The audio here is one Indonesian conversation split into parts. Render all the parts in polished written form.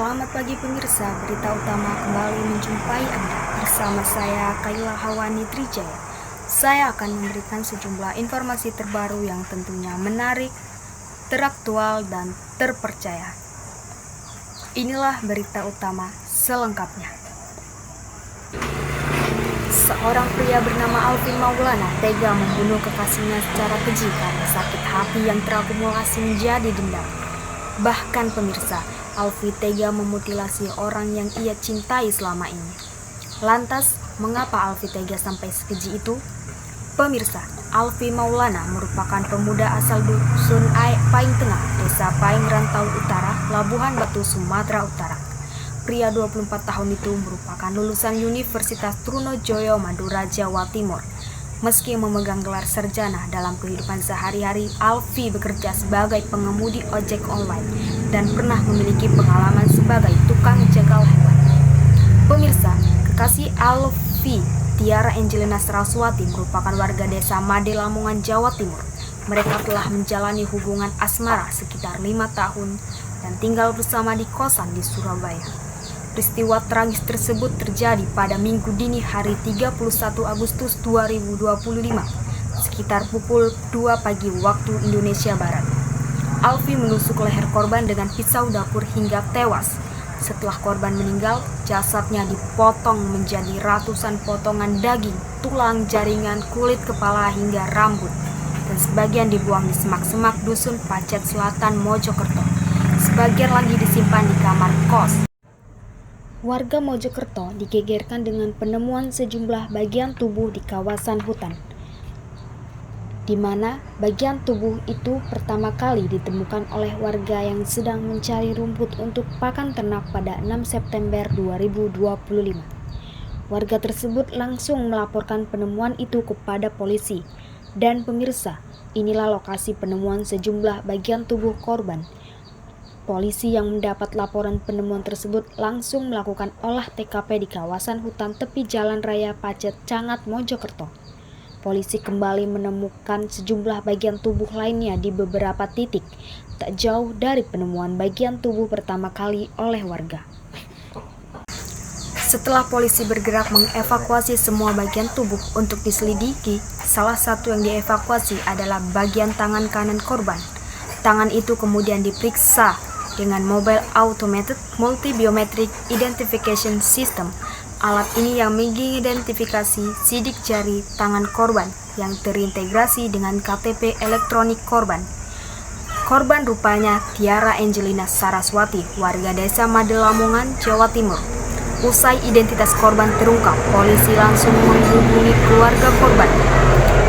Selamat pagi pemirsa, berita utama kembali menjumpai Anda bersama saya Kaila Hawani Trijaya. Saya akan memberikan sejumlah informasi terbaru yang tentunya menarik, teraktual, dan terpercaya. Inilah berita utama selengkapnya. Seorang pria bernama Alvin Maulana tega membunuh kekasihnya secara keji karena sakit hati yang terakumulasi menjadi dendam. Bahkan pemirsa, Alfi tega memutilasi orang yang ia cintai selama ini. Lantas, mengapa Alfi tega sampai sekeji itu? Pemirsa, Alfi Maulana merupakan pemuda asal dusun Paing Tengah, Desa Paing Rantau Utara, Labuhan Batu, Sumatera Utara. Pria 24 tahun itu merupakan lulusan Universitas Trunojoyo, Madura, Jawa Timur. Meski memegang gelar sarjana, dalam kehidupan sehari-hari, Alfi bekerja sebagai pengemudi ojek online dan pernah memiliki pengalaman sebagai tukang jegal hewan. Pemirsa, kekasih Alfi, Tiara Angelina Saraswati, merupakan warga desa Made, Lamongan, Jawa Timur. Mereka telah menjalani hubungan asmara sekitar 5 tahun dan tinggal bersama di kosan di Surabaya. Peristiwa tragis tersebut terjadi pada Minggu dini hari 31 Agustus 2025, sekitar pukul 2 pagi waktu Indonesia Barat. Alfi menusuk leher korban dengan pisau dapur hingga tewas. Setelah korban meninggal, jasadnya dipotong menjadi ratusan potongan daging, tulang, jaringan, kulit kepala hingga rambut, dan sebagian dibuang di semak-semak dusun Pacet Selatan, Mojokerto. Sebagian lagi disimpan di kamar kos. Warga Mojokerto digegerkan dengan penemuan sejumlah bagian tubuh di kawasan hutan, di mana bagian tubuh itu pertama kali ditemukan oleh warga yang sedang mencari rumput untuk pakan ternak pada 6 September 2025. Warga tersebut langsung melaporkan penemuan itu kepada polisi. Dan pemirsa, inilah lokasi penemuan sejumlah bagian tubuh korban. Polisi yang mendapat laporan penemuan tersebut langsung melakukan olah TKP di kawasan hutan tepi Jalan Raya Pacet, Cangat, Mojokerto. Polisi kembali menemukan sejumlah bagian tubuh lainnya di beberapa titik, tak jauh dari penemuan bagian tubuh pertama kali oleh warga. Setelah polisi bergerak mengevakuasi semua bagian tubuh untuk diselidiki, salah satu yang dievakuasi adalah bagian tangan kanan korban. Tangan itu kemudian diperiksa dengan Mobile Automated Multi-Biometric Identification System. Alat ini yang mengidentifikasi sidik jari tangan korban yang terintegrasi dengan KTP elektronik korban. Korban rupanya Tiara Angelina Saraswati, warga desa Made, Lamongan, Jawa Timur. Usai identitas korban terungkap, polisi langsung menghubungi keluarga korban.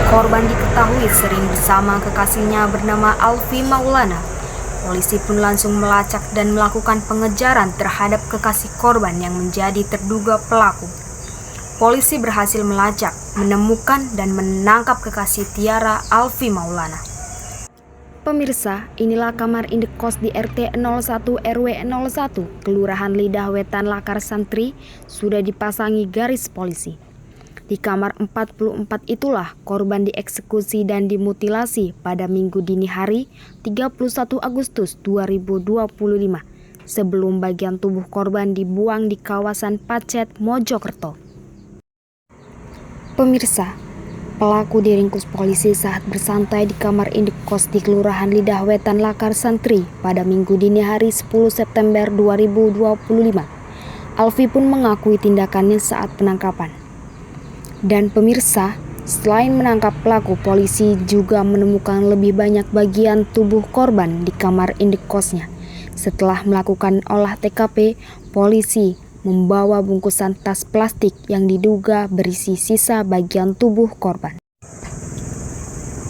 Korban diketahui sering bersama kekasihnya bernama Alfi Maulana. Polisi pun langsung melacak dan melakukan pengejaran terhadap kekasih korban yang menjadi terduga pelaku. Polisi berhasil melacak, menemukan, dan menangkap kekasih Tiara, Alfi Maulana. Pemirsa, inilah kamar indekos di RT 01 RW 01, Kelurahan Lidah Wetan, Lakar Santri, sudah dipasangi garis polisi. Di kamar 44 itulah korban dieksekusi dan dimutilasi pada Minggu dini hari 31 Agustus 2025 sebelum bagian tubuh korban dibuang di kawasan Pacet, Mojokerto. Pemirsa, pelaku diringkus polisi saat bersantai di kamar indekos di Kelurahan Lidah Wetan, Lakar Santri pada Minggu dini hari 10 September 2025. Alfi pun mengakui tindakannya saat penangkapan. Dan pemirsa, selain menangkap pelaku, polisi juga menemukan lebih banyak bagian tubuh korban di kamar indekosnya. Setelah melakukan olah TKP, polisi membawa bungkusan tas plastik yang diduga berisi sisa bagian tubuh korban.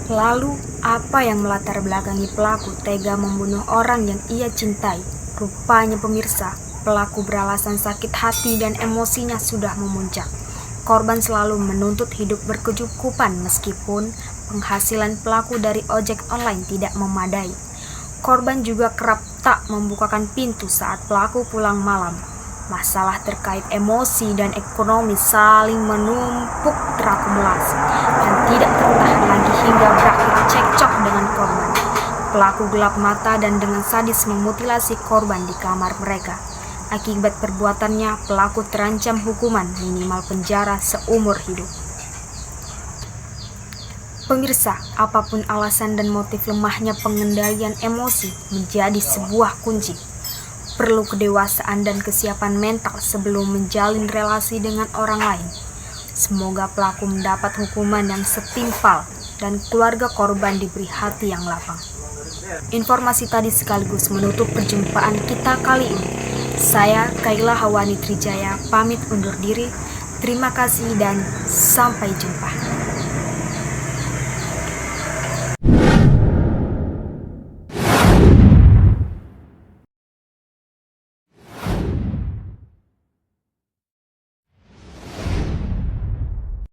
Lalu, apa yang melatar belakangi pelaku tega membunuh orang yang ia cintai? Rupanya pemirsa, pelaku beralasan sakit hati dan emosinya sudah memuncak. Korban selalu menuntut hidup berkecukupan meskipun penghasilan pelaku dari ojek online tidak memadai. Korban juga kerap tak membukakan pintu saat pelaku pulang malam. Masalah terkait emosi dan ekonomi saling menumpuk terakumulasi dan tidak tertahan lagi hingga berakhir cekcok dengan korban. Pelaku gelap mata dan dengan sadis memutilasi korban di kamar mereka. Akibat perbuatannya, pelaku terancam hukuman minimal penjara seumur hidup. Pemirsa, apapun alasan dan motif lemahnya pengendalian emosi menjadi sebuah kunci. Perlu kedewasaan dan kesiapan mental sebelum menjalin relasi dengan orang lain. Semoga pelaku mendapat hukuman yang setimpal dan keluarga korban diberi hati yang lapang. Informasi tadi sekaligus menutup perjumpaan kita kali ini. Saya, Kaila Hawani Trijaya, pamit undur diri. Terima kasih dan sampai jumpa.